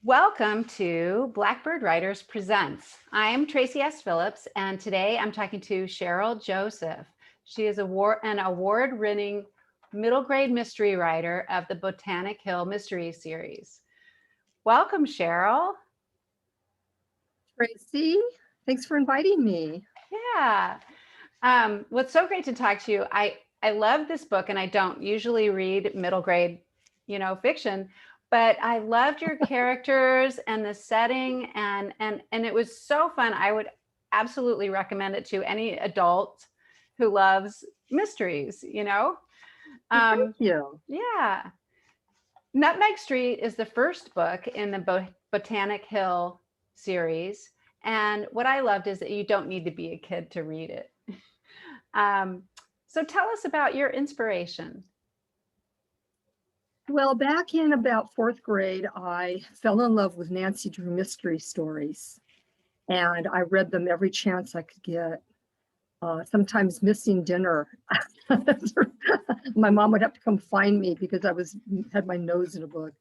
Welcome to Blackbird Writers Presents. I am Tracey S. Phillips, and today I'm talking to Sherrill Joseph. She is an award-winning middle grade mystery writer of the Botanic Hill Mystery Series. Welcome, Sherrill. Tracey, thanks for inviting me. Yeah. Well, it's so great to talk to you. I love this book, and I don't usually read middle grade, fiction, but I loved your characters and the setting, and it was so fun. I would absolutely recommend it to any adult who loves mysteries. Thank you. Yeah. Nutmeg Street is the first book in the Botanic Hill series, and what I loved is that you don't need to be a kid to read it. So tell us about your inspiration. Well, back in about fourth grade, I fell in love with Nancy Drew mystery stories, and I read them every chance I could get. Sometimes missing dinner. My mom would have to come find me because I had my nose in a book.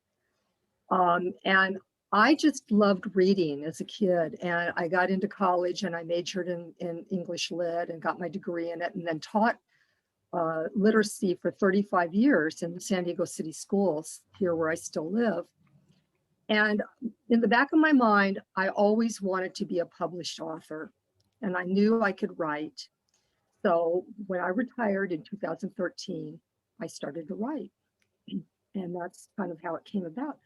And I just loved reading as a kid, and I got into college and I majored in English Lit and got my degree in it, and then taught literacy for 35 years in the San Diego City schools here where I still live. And in the back of my mind, I always wanted to be a published author, and I knew I could write. So when I retired in 2013, I started to write, and that's kind of how it came about.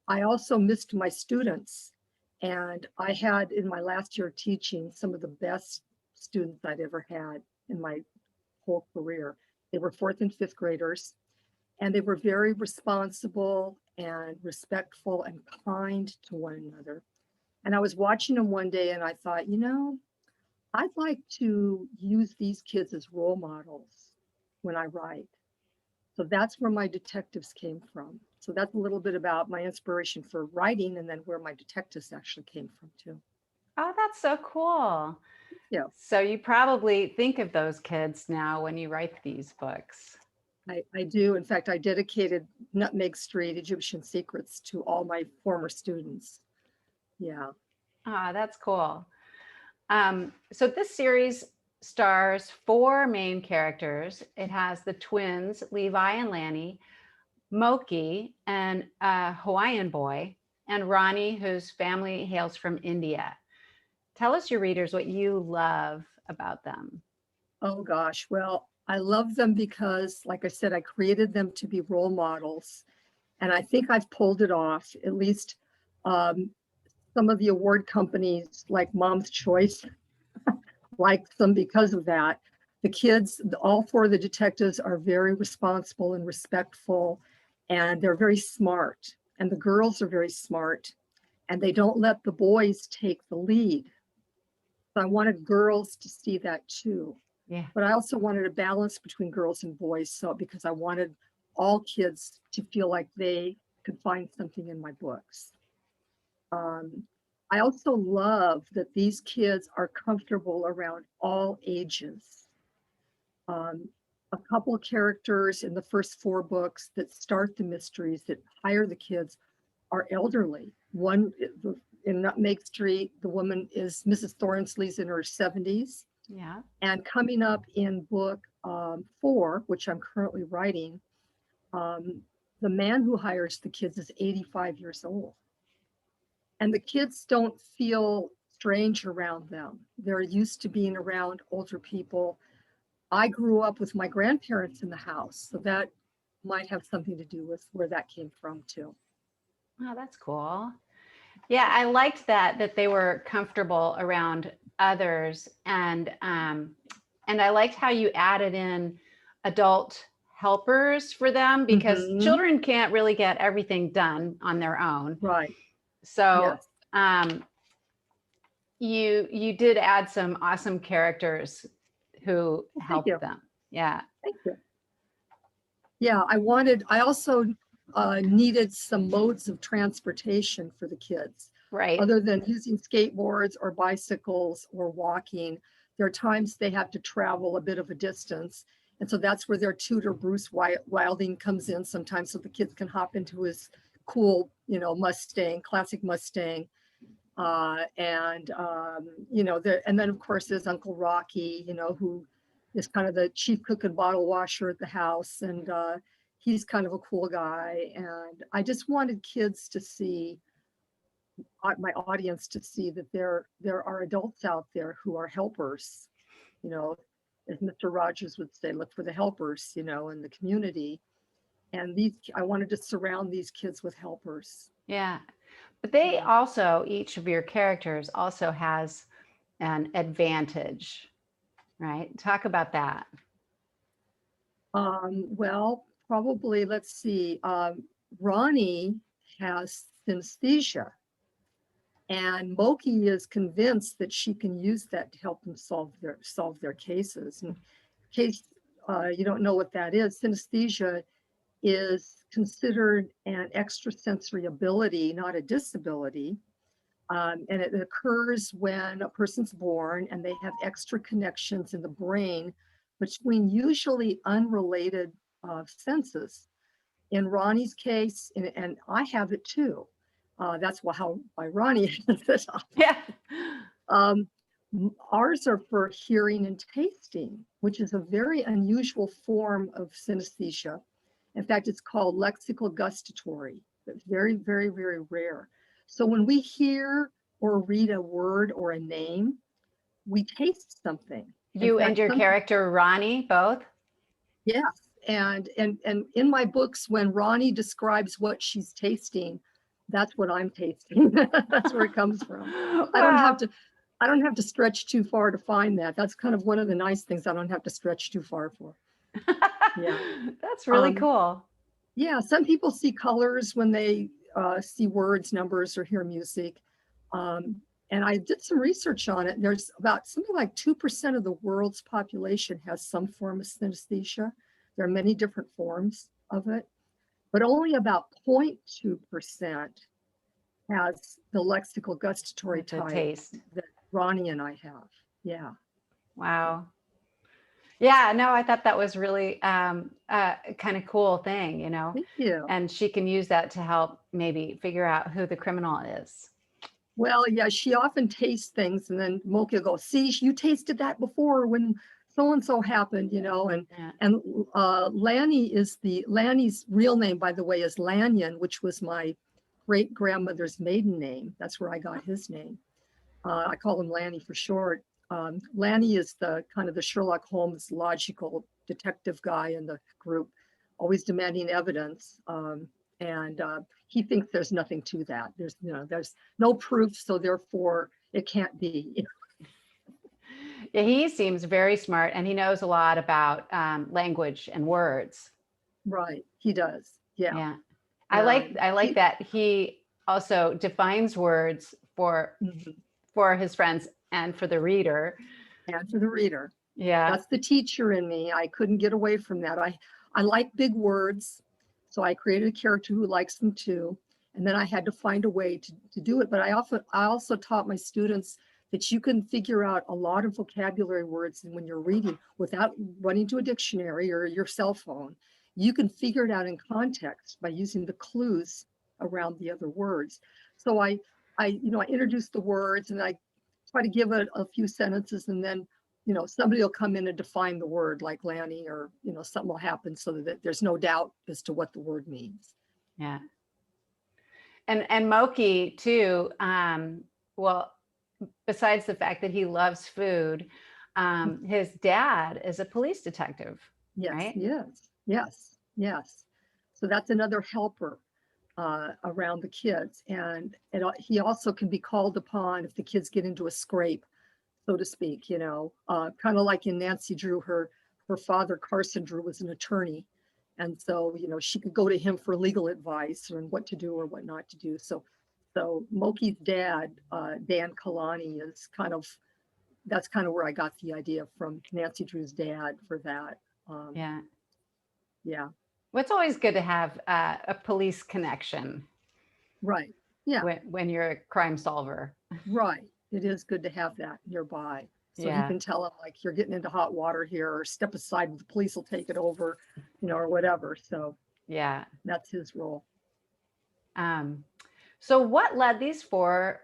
I also missed my students, and I had in my last year of teaching some of the best students I'd ever had in my whole career. They were fourth and fifth graders, and they were very responsible and respectful and kind to one another. And I was watching them one day and I thought, I'd like to use these kids as role models when I write. So that's where my detectives came from. So that's a little bit about my inspiration for writing, and then where my detectives actually came from too. Oh, that's so cool. Yeah. So you probably think of those kids now when you write these books. I do. In fact, I dedicated Nutmeg Street, Egyptian Secrets to all my former students. Yeah. Ah, that's cool. So this series stars 4 main characters. It has the twins, Levi and Lanny, Moki, and a Hawaiian boy, and Ronnie, whose family hails from India. Tell us, your readers, what you love about them. Oh gosh. Well, I love them because, like I said, I created them to be role models. And I think I've pulled it off. At least some of the award companies like Mom's Choice like them because of that. The kids, all 4 of the detectives are very responsible and respectful, and they're very smart. And the girls are very smart, and they don't let the boys take the lead. So I wanted girls to see that too. Yeah. But I also wanted a balance between girls and boys, so because I wanted all kids to feel like they could find something in my books. I also love that these kids are comfortable around all ages. A couple of characters in the first 4 books that start the mysteries that hire the kids are elderly. One in Nutmeg Street, the woman is Mrs. Thornsley's in her 70s. Yeah. And coming up in book 4, which I'm currently writing, the man who hires the kids is 85 years old. And the kids don't feel strange around them. They're used to being around older people. I grew up with my grandparents in the house, so that might have something to do with where that came from too. Oh, that's cool. Yeah, I liked that they were comfortable around others, and I liked how you added in adult helpers for them, because children can't really get everything done on their own. Right. So Yes. you did add some awesome characters who Well, thank helped you. them. Yeah. Thank you. Yeah, I also needed some modes of transportation for the kids. Right. Other than using skateboards or bicycles or walking, there are times they have to travel a bit of a distance. And so that's where their tutor, Bruce Wilding, comes in sometimes so the kids can hop into his cool, Mustang, classic Mustang. And then of course there's Uncle Rocky, who is kind of the chief cook and bottle washer at the house. And he's kind of a cool guy. And I just wanted kids to see, my audience to see that there are adults out there who are helpers, you know, as Mr. Rogers would say, look for the helpers, in the community. And I wanted to surround these kids with helpers. Yeah. But they Yeah. also, each of your characters also has an advantage, right? Talk about that. Well, probably, let's see. Ronnie has synesthesia, and Moki is convinced that she can use that to help them solve their cases. In case you don't know what that is, synesthesia is considered an extrasensory ability, not a disability. And it occurs when a person's born and they have extra connections in the brain between usually unrelated senses. In Ronnie's case, and I have it too. That's why Ronnie has it. Yeah. Um, Ours are for hearing and tasting, which is a very unusual form of synesthesia. In fact, it's called lexical gustatory. It's very, very, very rare. So when we hear or read a word or a name, we taste something. In You and fact, your character Ronnie both? yes. And in my books, when Ronnie describes what she's tasting, that's what I'm tasting. That's where it comes from. I don't have Wow. to I don't have to stretch too far to find that. That's kind of one of the nice things I don't have to stretch too far for. Yeah. That's really Um, cool. yeah, some people see colors when they see words, numbers, or hear music. And I did some research on it. There's about something like 2% of the world's population has some form of synesthesia. There are many different forms of it, but only about 0.2% has the lexical gustatory With the type taste. that Ronnie and I have. Yeah. Wow. Yeah, no, I thought that was really kind of cool thing, Thank you. and she can use that to help maybe figure out who the criminal is. Well, yeah, she often tastes things, and then Moki will go, see, you tasted that before when so and so happened, Yeah. and Lanny's real name, by the way, is Lanyon, which was my great grandmother's maiden name. That's where I got his name. I call him Lanny for short. Lanny is the kind of the Sherlock Holmes logical detective guy in the group, always demanding evidence. And he thinks there's nothing to that. There's no proof, so therefore it can't be. Yeah, he seems very smart and he knows a lot about language and words. Right, he does. Yeah. Yeah. I like that he also defines words Mhm. for his friends and for the reader. And for the reader. Yeah. That's the teacher in me. I couldn't get away from that. I like big words, so I created a character who likes them too. And then I had to find a way to do it. But I also taught my students that you can figure out a lot of vocabulary words when you're reading without running to a dictionary or your cell phone. You can figure it out in context by using the clues around the other words. So I introduce the words and I try to give it a few sentences, and then somebody will come in and define the word, like Lanny, or something will happen so that there's no doubt as to what the word means. Yeah. And Moki too, well, besides the fact that he loves food, his dad is a police detective, Yes, right? yes. So that's another helper around the kids, and he also can be called upon if the kids get into a scrape, so to speak. Kind of like in Nancy Drew, her father Carson Drew was an attorney, and so she could go to him for legal advice on what to do or what not to do. So So Moki's dad, Dan Kalani, that's kind of where I got the idea from, Nancy Drew's dad, for that. Yeah. Yeah, Well, it's always good to have a police connection right. Yeah, when you're a crime solver. right. It is good to have that nearby. So you Yeah. can tell him, like, you're getting into hot water here, or step aside, the police will take it over, or whatever. So Yeah. that's his role. Um, so what led these four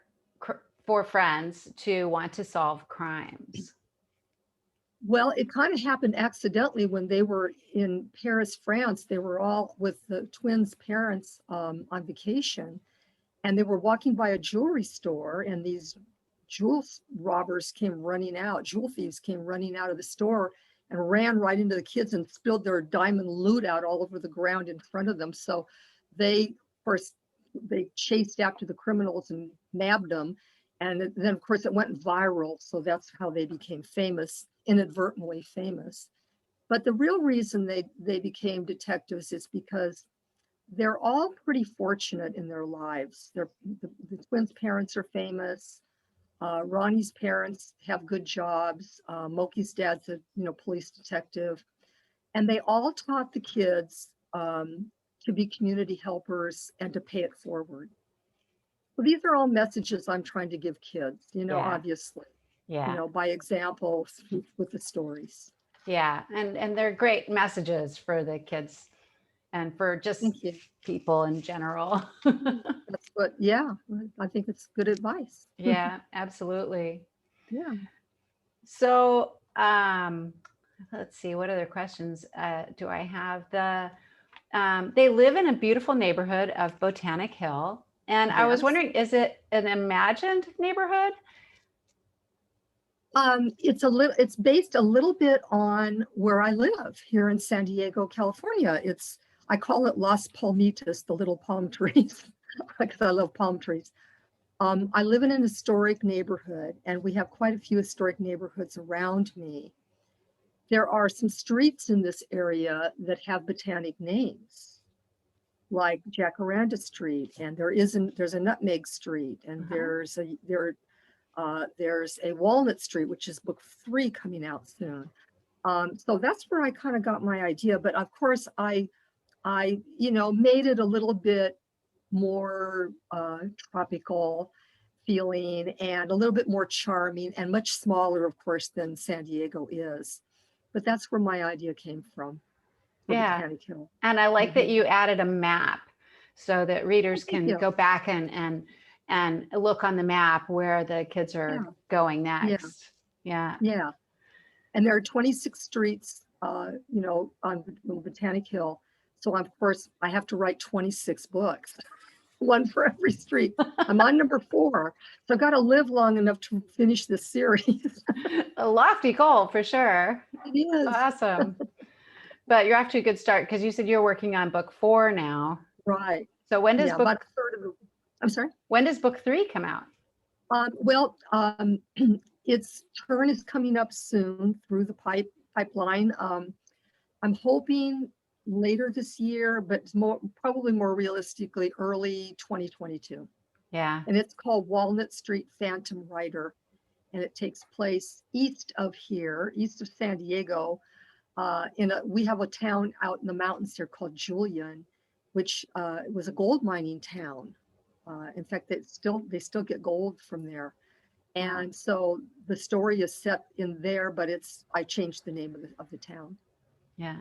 friends to want to solve crimes? Well, it kind of happened accidentally when they were in Paris, France. They were all with the twins' parents on vacation, and they were walking by a jewelry store, and these jewel robbers came running out, jewel thieves came running out of the store and ran right into the kids and spilled their diamond loot out all over the ground in front of them. So they first they chased after the criminals and nabbed them. And then of course it went viral. So that's how they became famous, inadvertently famous. But the real reason they became detectives is because they're all pretty fortunate in their lives. The twins' parents are famous. Ronnie's parents have good jobs. Moki's dad's a police detective, and they all taught the kids to be community helpers and to pay it forward. So these are all messages I'm trying to give kids. Yeah. Obviously, Yeah. by example with the stories. Yeah. And they're great messages for the kids and for just Thank you. people in general. That's what. Yeah, I think it's good advice. Yeah, absolutely. Yeah. So, let's see, what other questions do I have? They live in a beautiful neighborhood of Botanic Hill. And I was Yes. wondering, is it an imagined neighborhood? It's based a little bit on where I live here in San Diego, California. I call it Las Palmitas, the little palm trees, because I love palm trees. I live in an historic neighborhood, and we have quite a few historic neighborhoods around me. There are some streets in this area that have botanic names, like Jacaranda Street, and there's a Nutmeg Street, and there's a Walnut Street, which is book 3 coming out soon. So that's where I kind of got my idea. But of course, I made it a little bit more tropical feeling and a little bit more charming and much smaller, of course, than San Diego is. But that's where my idea came from. Yeah. Botanic Hill. And I like that you added a map so that readers can go back and look on the map where the kids are going next. Yeah. Yeah. And there are 26 streets, on Botanic Hill. So of course I have to write 26 books, one for every street. I'm on number 4. So I've got to live long enough to finish this series. A lofty goal for sure. It is. Awesome. But you're off to a good start because you said you're working on book 4 now. Right. So when does about a third of I'm sorry? When does book 3 come out? Its turn is coming up soon through the pipeline. I'm hoping later this year, but probably more realistically, early 2022. Yeah. And it's called Walnut Street Phantom Rider. And it takes place east of San Diego. We have a town out in the mountains here called Julian, which was a gold mining town. In fact, they still get gold from there. And so the story is set in there, but I changed the name of the town. Yeah.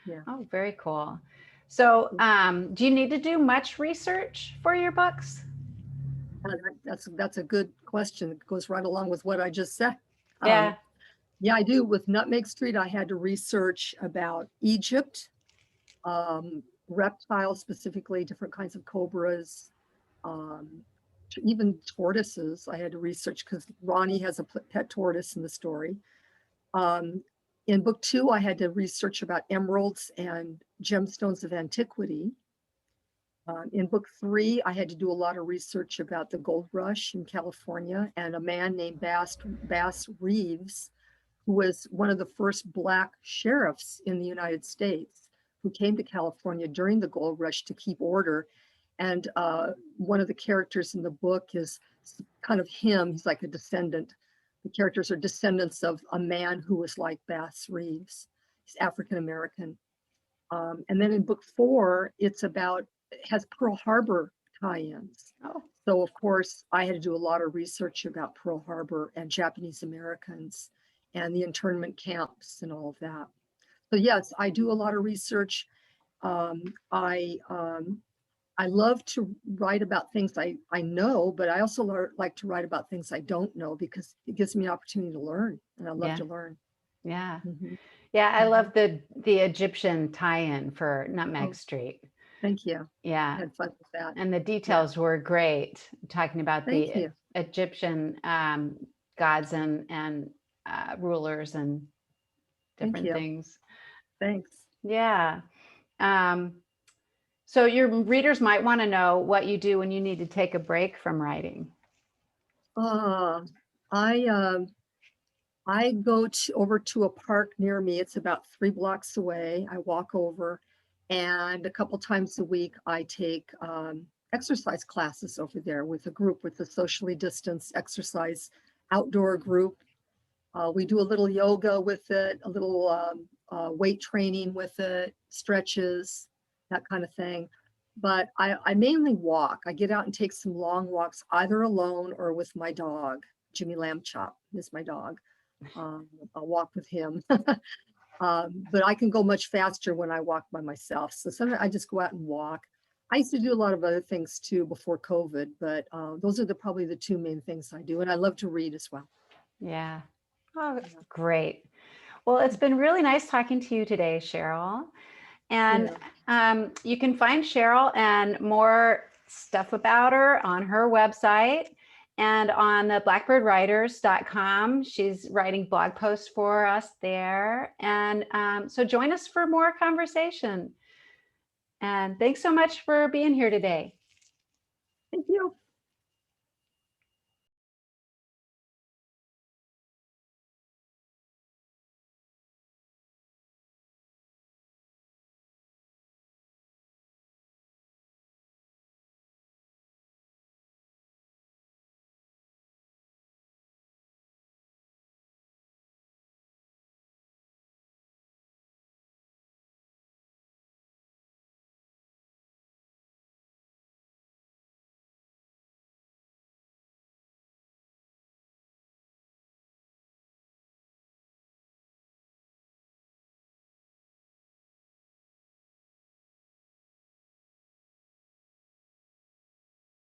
Yeah. Oh, very cool. So do you need to do much research for your books? That's a good question. It goes right along with what I just said. Yeah. Yeah, I do. With Nutmeg Street, I had to research about Egypt, reptiles, specifically different kinds of cobras, even tortoises. I had to research because Ronnie has a pet tortoise in the story. In book 2, I had to research about emeralds and gemstones of antiquity. In book 3, I had to do a lot of research about the gold rush in California and a man named Bass Reeves, who was one of the first Black sheriffs in the United States, who came to California during the gold rush to keep order. And one of the characters in the book is kind of him. He's like a descendant. The characters are descendants of a man who was like Bass Reeves. He's African American. And then in book 4, it has Pearl Harbor tie-ins. Oh, So of course, I had to do a lot of research about Pearl Harbor and Japanese Americans and the internment camps and all of that. So yes, I do a lot of research. I love to write about things I know, but I also like to write about things I don't know because it gives me an opportunity to learn, and I love to learn. yeah. Mm-hmm. Yeah, I love the Egyptian tie-in for Nutmeg Oh, Street. thank you. Yeah. I had fun with that. And the details were great, talking about Thank the you. Egyptian gods and rulers and Thank different you. things. Thanks. Yeah. So your readers might want to know what you do when you need to take a break from writing. I go over to a park near me. It's about 3 blocks away. I walk over, and a couple times a week I take exercise classes over there with a group, with a socially distanced exercise outdoor group. We do a little yoga with it, a little weight training with it, stretches, that kind of thing. But I mainly walk. I get out and take some long walks, either alone or with my dog. Jimmy Lamb Chop is my dog. I'll walk with him. But I can go much faster when I walk by myself. So sometimes I just go out and walk. I used to do a lot of other things too before COVID, but those are probably the 2 main things I do. And I love to read as well. Yeah. Oh, great. Well, it's been really nice talking to you today, Sherrill. And you can find Sherrill and more stuff about her on her website and on the blackbirdwriters.com. She's writing blog posts for us there. And so join us for more conversation. And thanks so much for being here today.